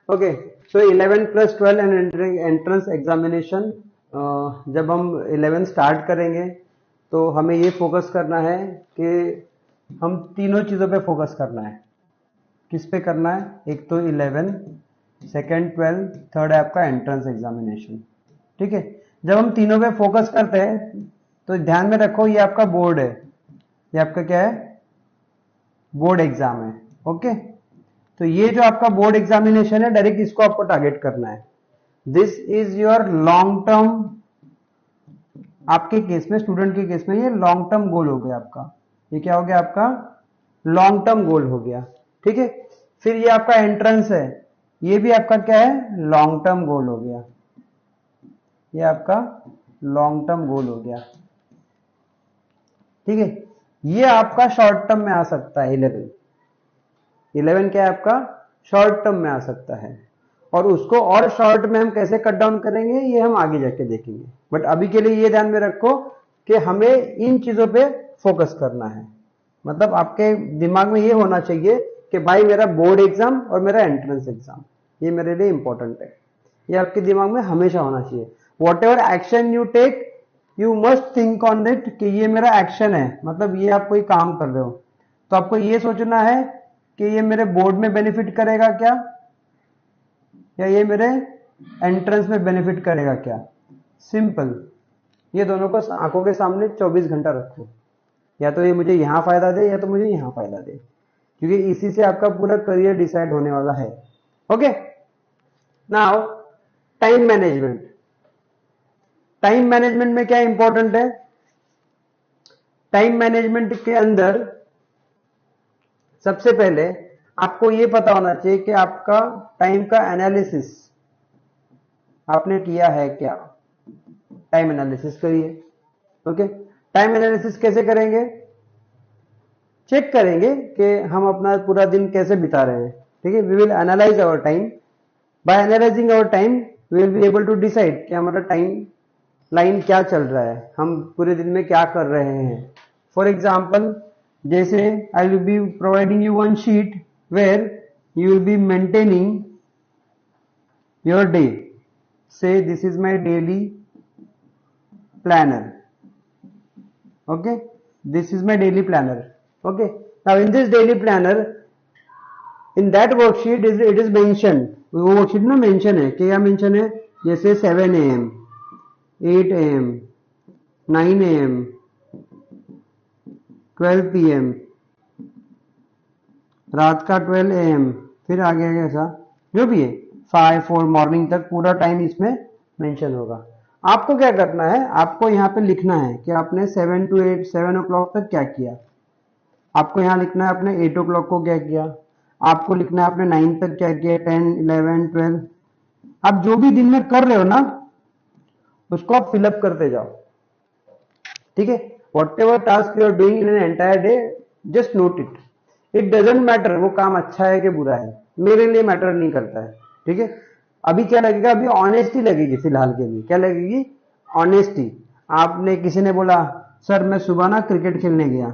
Okay, so 11 plus 12 and entrance examination. जब हम 11 start करेंगे तो हमें ये फोकस करना है कि हम तीनों चीज़ों पे फोकस करना है। किस पे करना है? एक तो 11, सेकेंड 12, थर्ड है आपका एंट्रेंस एग्जामिनेशन। ठीक है, जब हम तीनों पे फोकस करते हैं तो ध्यान में रखो ये आपका बोर्ड है, ये आपका क्या है? बोर्ड एग्जाम है। ओके, तो ये जो आपका बोर्ड एग्जामिनेशन है डायरेक्ट इसको आपको टारगेट करना है। This is your long term, आपके केस में, स्टूडेंट के केस में ये लॉन्ग टर्म गोल हो गया आपका। ये क्या हो गया आपका? लॉन्ग टर्म गोल हो गया। ठीक है, फिर ये आपका एंट्रेंस है, ये भी आपका क्या है? लॉन्ग टर्म गोल हो गया। ये आपका लॉन्ग टर्म गोल हो गया। ठीक है, ये आपका शॉर्ट टर्म में आ सकता है। 11 क्या है आपका? शॉर्ट टर्म में आ सकता है, और उसको और शॉर्ट में हम कैसे कट डाउन करेंगे ये हम आगे जाके देखेंगे। बट अभी के लिए ये ध्यान में रखो कि हमें इन चीजों पे फोकस करना है। मतलब आपके दिमाग में ये होना चाहिए कि भाई मेरा बोर्ड एग्जाम और मेरा एंट्रेंस एग्जाम ये मेरे लिए इंपॉर्टेंट है। ये आपके दिमाग में हमेशा होना चाहिए। Whatever action you take you must think on it कि ये मेरा एक्शन है, मतलब ये आप कोई काम कर रहे हो तो आपको ये सोचना है कि ये मेरे बोर्ड में बेनिफिट करेगा क्या, या ये मेरे एंट्रेंस में बेनिफिट करेगा क्या। सिंपल, ये दोनों को आंखों के सामने 24 घंटा रखो, या तो ये मुझे यहां फायदा दे या तो मुझे यहां फायदा दे, क्योंकि इसी से आपका पूरा करियर डिसाइड होने वाला है। Okay, now time management. Time management में क्या इंपॉर्टेंट है? टाइम मैनेजमेंट के अंदर सबसे पहले आपको यह पता होना चाहिए कि आपका टाइम का एनालिसिस आपने किया है क्या। टाइम एनालिसिस करिए। ओके, टाइम एनालिसिस कैसे करेंगे? चेक करेंगे कि हम अपना पूरा दिन कैसे बिता रहे हैं। ठीक है, we will analyse our time. By analysing our time we will be able to decide कि हमारा टाइम लाइन क्या चल रहा है, हम पूरे दिन में क्या कर रहे हैं। फॉर एग्जाम्पल, जैसे I will be providing you one sheet where you will be maintaining your day. Say this is my daily planner. Okay, this is my daily planner. Okay, now in this daily planner, in that worksheet it is mentioned, वो worksheet में mention है कि क्या mention है? जैसे 7 AM, 8 AM, 9 AM, 12 PM, रात का 12 AM, फिर आगे ऐसा जो भी है 5-4 मॉर्निंग तक पूरा टाइम इसमें मेंशन होगा। आपको क्या करना है? आपको यहाँ पे लिखना है कि आपने 7 to 8, 7 o'clock तक क्या किया। आपको यहाँ लिखना है आपने 8 o'clock को क्या किया। आपको लिखना है आपने 9 तक क्या किया, 10, 11, 12। आप जो भी दिन में कर रहे हो ना उसको आप फिलअप करते जाओ। ठीक है, whatever task you are doing in an entire day, just note it. It doesn't matter वो काम अच्छा है कि बुरा है, मेरे लिए मैटर नहीं करता है। ठीक है, अभी क्या लगेगा? अभी ऑनेस्टी लगेगी फिलहाल के लिए। क्या लगेगी? ऑनेस्टी। आपने, किसी ने बोला सर मैं सुबह ना क्रिकेट खेलने गया।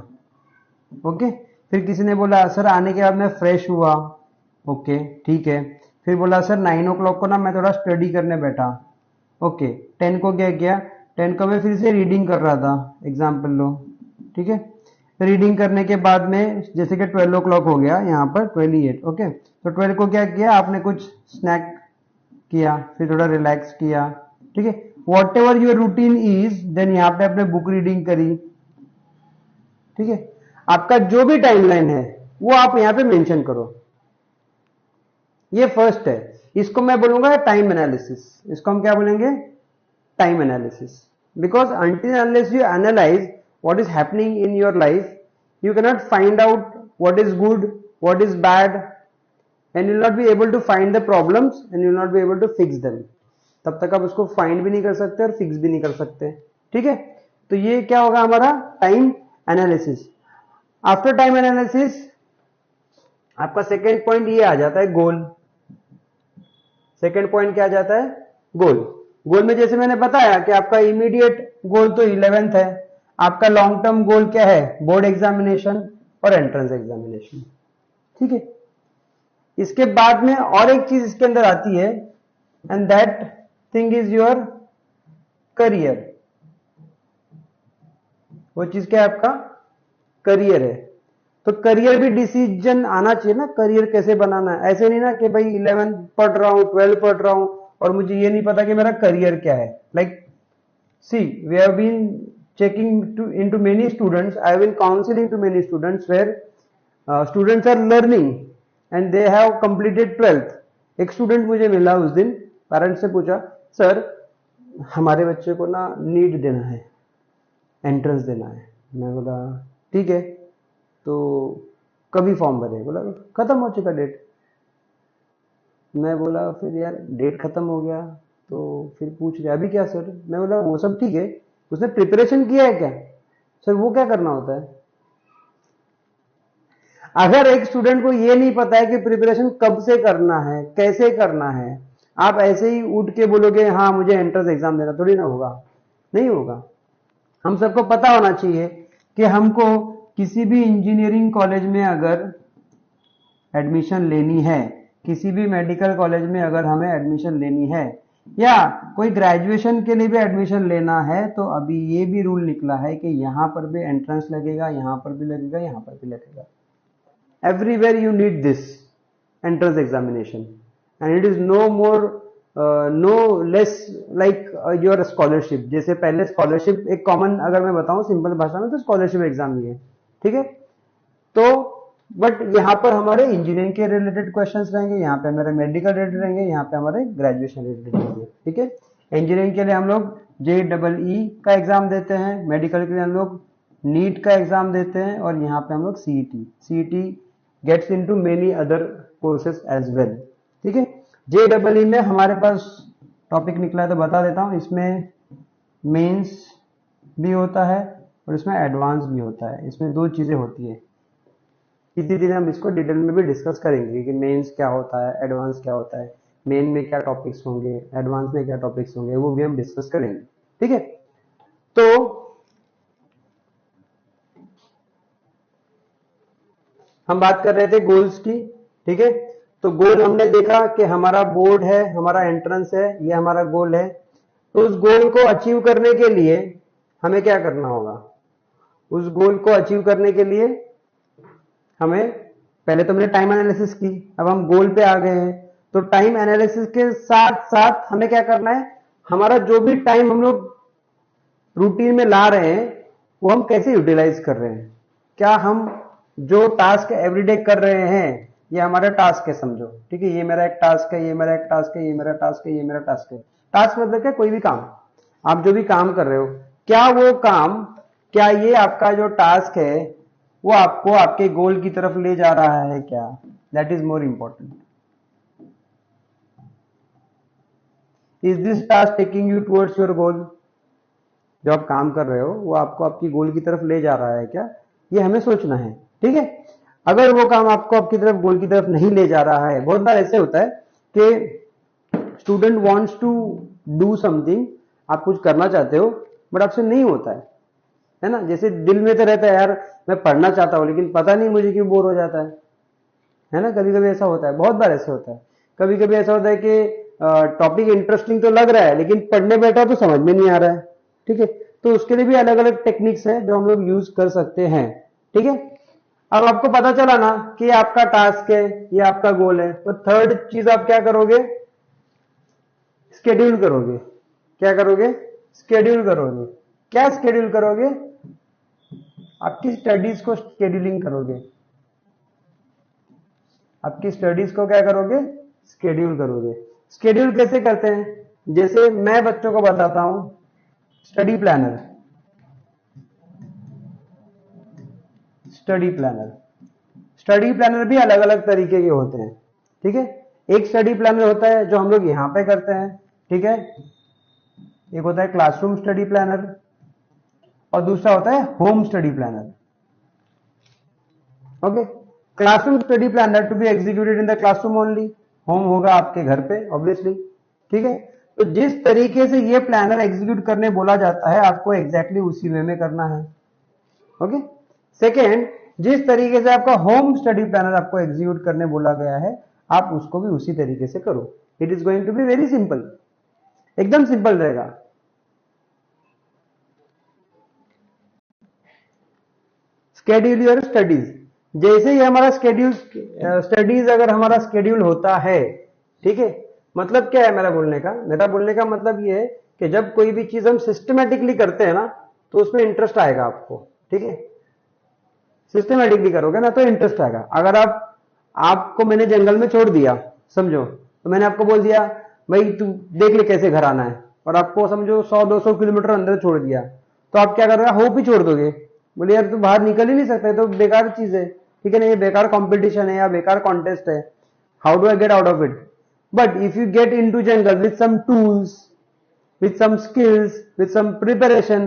ओके, फिर किसी ने बोला सर आने के बाद मैं फ्रेश हुआ। ओके, ठीक है। फिर बोला सर 9 o'clock को ना मैं थोड़ा स्टडी करने बैठा। ओके, 10 को क्या किया? 10 को मैं फिर से रीडिंग कर रहा था, एग्जाम्पल लो। ठीक है, रीडिंग करने के बाद में जैसे कि 12 o'clock हो गया, यहाँ पर 28। ओके, तो 12 को क्या किया आपने? कुछ स्नैक किया, फिर थोड़ा रिलैक्स किया। ठीक है, whatever your routine is, then यहाँ पे आपने बुक रीडिंग करी। ठीक है, आपका जो भी टाइमलाइन है वो आप यहाँ पे मेंशन करो। ये फर्स्ट है, इसको मैं बोलूंगा टाइम एनालिसिस। इसको हम क्या बोलेंगे? Time analysis. Because until unless you analyse what is happening in your life, you cannot find out what is good, what is bad, and you will not be able to find the problems and you will not be able to fix them. तब तक आप उसको find भी नहीं कर सकते और fix भी नहीं कर सकते। ठीक है, तो ये क्या होगा हमारा? Time analysis. After time analysis आपका सेकेंड पॉइंट ये आ जाता है, गोल। सेकेंड पॉइंट क्या आ जाता है? गोल। गोल में जैसे मैंने बताया कि आपका इमीडिएट गोल तो 11th है, आपका लॉन्ग टर्म गोल क्या है? बोर्ड एग्जामिनेशन और एंट्रेंस एग्जामिनेशन। ठीक है, इसके बाद में और एक चीज इसके अंदर आती है, and that thing is your career. वो चीज क्या है? आपका करियर है। तो करियर भी डिसीजन आना चाहिए ना, करियर कैसे बनाना है। ऐसे नहीं ना कि भाई 11 पढ़ रहा हूं, 12 पढ़ रहा हूं और मुझे ये नहीं पता कि मेरा करियर क्या है। Like see, we have been checking into many students, I have been counseling to many students where students are learning and they have completed 12th। एक स्टूडेंट मुझे मिला उस दिन, पेरेंट्स से पूछा, सर हमारे बच्चे को ना नीट देना है, एंट्रेंस देना है। मैं बोला ठीक है, तो कभी फॉर्म भरे? बोला खत्म हो चुका डेट। मैं बोला फिर यार डेट खत्म हो गया तो फिर पूछ रहे अभी क्या सर? मैं बोला वो सब ठीक है, उसने प्रिपरेशन किया है क्या? सर वो क्या करना होता है? अगर एक स्टूडेंट को ये नहीं पता है कि प्रिपरेशन कब से करना है, कैसे करना है, आप ऐसे ही उठ के बोलोगे हाँ मुझे एंट्रेंस एग्जाम देना, थोड़ी ना होगा, नहीं होगा। हम सबको पता होना चाहिए कि हमको किसी भी इंजीनियरिंग कॉलेज में अगर एडमिशन लेनी है, किसी भी मेडिकल कॉलेज में अगर हमें एडमिशन लेनी है, या कोई ग्रेजुएशन के लिए भी एडमिशन लेना है, तो अभी ये भी रूल निकला है कि यहां पर भी एंट्रेंस लगेगा, यहां पर भी लगेगा, यहां पर भी लगेगा। Everywhere you need this entrance examination and it is no more no less like your scholarship. जैसे पहले स्कॉलरशिप एक कॉमन अगर मैं बताऊं सिंपल भाषा में तो स्कॉलरशिप एग्जाम ही है, ठीक है। तो बट यहाँ पर हमारे इंजीनियरिंग के रिलेटेड क्वेश्चंस रहेंगे, यहाँ पे हमारे मेडिकल रिलेटेड रहेंगे, यहाँ पे हमारे ग्रेजुएशन रिलेटेड रहेंगे, ठीक है। इंजीनियरिंग के लिए हम लोग JEE का एग्जाम देते हैं, मेडिकल के लिए हम लोग नीट का एग्जाम देते हैं, और यहाँ पे हम लोग CET gets into many other courses as well, ठीक है। JEE में हमारे पास टॉपिक निकला है तो बता देता हूँ, इसमें मेंस भी होता है और इसमें एडवांस भी होता है। इसमें दो चीजें होती है। इसी दिन हम इसको डिटेल में भी डिस्कस करेंगे कि मेंस क्या होता है, एडवांस क्या होता है, मेन में क्या टॉपिक्स होंगे, एडवांस में क्या टॉपिक्स होंगे, वो भी हम डिस्कस करेंगे, ठीक है। तो हम बात कर रहे थे गोल्स की, ठीक है। तो गोल हमने देखा कि हमारा बोर्ड है, हमारा एंट्रेंस है, ये हमारा गोल है। तो उस गोल को अचीव करने के लिए हमें क्या करना होगा? उस गोल को अचीव करने के लिए हमें पहले तो हमने टाइम एनालिसिस की, अब हम गोल पे आ गए हैं। तो टाइम एनालिसिस के साथ साथ हमें क्या करना है? हमारा जो भी टाइम हम लोग रूटीन में ला रहे हैं वो हम कैसे यूटिलाइज कर रहे हैं। क्या हम जो टास्क एवरीडे कर रहे हैं ये हमारा टास्क है समझो, ठीक है। ये मेरा एक टास्क है, ये मेरा एक टास्क है, ये मेरा टास्क है, ये मेरा टास्क है। टास्क मतलब क्या? कोई भी काम, आप जो भी काम कर रहे हो, क्या वो काम, क्या ये आपका जो टास्क है वो आपको आपके गोल की तरफ ले जा रहा है क्या? That is more important. Is this task taking you towards your goal? जो आप काम कर रहे हो वो आपको आपकी गोल की तरफ ले जा रहा है क्या? ये हमें सोचना है, ठीक है। अगर वो काम आपको आपकी तरफ गोल की तरफ नहीं ले जा रहा है, बहुत बार ऐसे होता है कि student wants to do something, आप कुछ करना चाहते हो बट आपसे नहीं होता है ना। जैसे दिल में तो रहता है यार मैं पढ़ना चाहता हूं लेकिन पता नहीं मुझे क्यों बोर हो जाता है ना। कभी कभी ऐसा होता है, बहुत बार ऐसा होता है। कभी कभी ऐसा होता है कि टॉपिक इंटरेस्टिंग तो लग रहा है लेकिन पढ़ने बैठा तो समझ में नहीं आ रहा है, ठीक है। तो उसके लिए भी अलग अलग टेक्निक्स हैं जो हम लोग यूज कर सकते हैं, ठीक है। अब आपको पता चला ना कि ये आपका टास्क है, ये आपका गोल है, तो थर्ड चीज आप क्या करोगे? स्केड्यूल करोगे। क्या करोगे? स्केड्यूल करोगे। क्या स्केड्यूल करोगे? आपकी स्टडीज को स्केड्यूलिंग करोगे। आपकी स्टडीज को क्या करोगे? स्केड्यूल करोगे। स्केड्यूल कैसे करते हैं? जैसे मैं बच्चों को बताता हूं study planner. Study planner, study planner भी अलग अलग तरीके के होते हैं, ठीक है। एक स्टडी प्लानर होता है जो हम लोग यहां पे करते हैं, ठीक है। एक होता है क्लासरूम स्टडी प्लानर और दूसरा होता है home study planner, okay. Classroom study planner to be executed in the classroom only, home होगा आपके घर पे ऑब्वियसली, ठीक है। तो जिस तरीके से ये प्लानर एग्जीक्यूट करने बोला जाता है आपको एग्जैक्टली उसी वे में करना है, ओके। सेकेंड, जिस तरीके से आपका होम स्टडी प्लानर आपको एग्जीक्यूट करने बोला गया है आप उसको भी उसी तरीके से करो। It is going to be very simple, एकदम सिंपल रहेगा। स्केड्यूल योर स्टडीज, जैसे ही हमारा स्केड्यूल स्टडीज अगर हमारा स्केड्यूल होता है, ठीक है, मतलब क्या है मेरा बोलने का मतलब ये है कि जब कोई भी चीज हम सिस्टमेटिकली करते हैं ना तो उसमें इंटरेस्ट आएगा आपको, ठीक है। सिस्टमेटिकली करोगे ना तो इंटरेस्ट आएगा। अगर आपको मैंने जंगल में छोड़ दिया समझो, तो मैंने आपको बोल दिया भाई तू देख ले कैसे घर आना है, और आपको समझो 100-200 किलोमीटर अंदर छोड़ दिया, तो आप क्या करोगे, होप ही छोड़ दोगे, बोले यार तू बाहर निकल ही नहीं सकता, तो बेकार चीज है, ठीक है ना, ये बेकार कंपटीशन है या बेकार कॉन्टेस्ट है, how do I get out of it. But if you get into jungle with some tools, with some skills, with some preparation,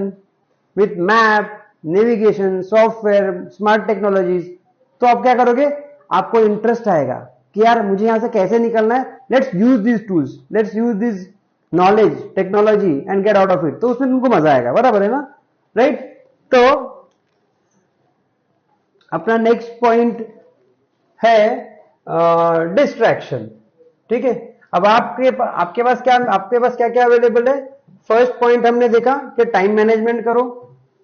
with map, navigation, software, smart technologies, तो आप क्या करोगे, आपको इंटरेस्ट आएगा कि यार मुझे यहां से कैसे निकलना है, let's use this tools, let's use this knowledge technology and gate out of it, तो उसमें तुमको मजा आएगा, बराबर है ना, राइट। तो अपना नेक्स्ट पॉइंट है डिस्ट्रैक्शन, ठीक है। अब आपके पास क्या क्या अवेलेबल है। फर्स्ट पॉइंट हमने देखा कि टाइम मैनेजमेंट करो,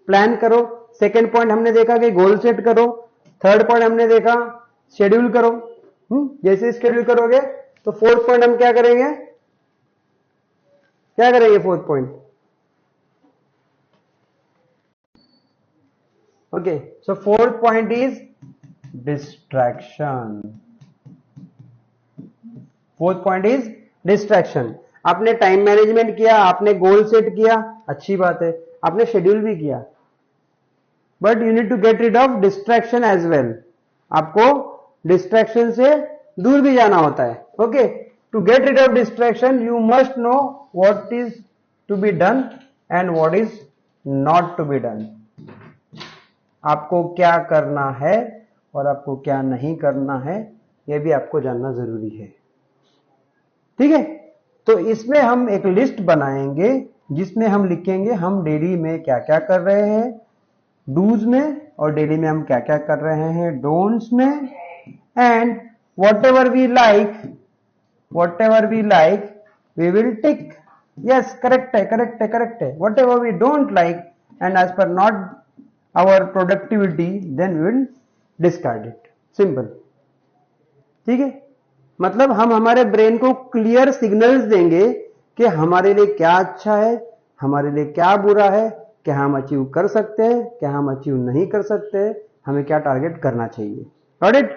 प्लान करो। सेकंड पॉइंट हमने देखा कि गोल सेट करो। थर्ड पॉइंट हमने देखा शेड्यूल करो। जैसे शेड्यूल करोगे तो फोर्थ पॉइंट हम क्या करेंगे, fourth point, okay. So fourth point is distraction. Fourth point is distraction. आपने टाइम मैनेजमेंट किया, आपने गोल सेट किया, अच्छी बात है, आपने शेड्यूल भी किया, but you need to get rid of distraction as well. आपको डिस्ट्रैक्शन से दूर भी जाना होता है, okay. To get rid of distraction you must know what is to be done and what is not to be done. आपको क्या करना है और आपको क्या नहीं करना है, यह भी आपको जानना जरूरी है, ठीक है। तो इसमें हम एक लिस्ट बनाएंगे जिसमें हम लिखेंगे हम डेली में क्या क्या कर रहे हैं डूज में, और डेली में हम क्या क्या कर रहे हैं डोंट्स में, and whatever we like we will tick, yes correct है। Whatever we don't like and as per not our productivity then we will discard it, simple, ठीक है। मतलब हम हमारे ब्रेन को क्लियर सिग्नल्स देंगे कि हमारे लिए क्या अच्छा है, हमारे लिए क्या बुरा है, क्या हम अचीव कर सकते हैं, क्या हम अचीव नहीं कर सकते, हमें क्या टारगेट करना चाहिए, गॉट इट।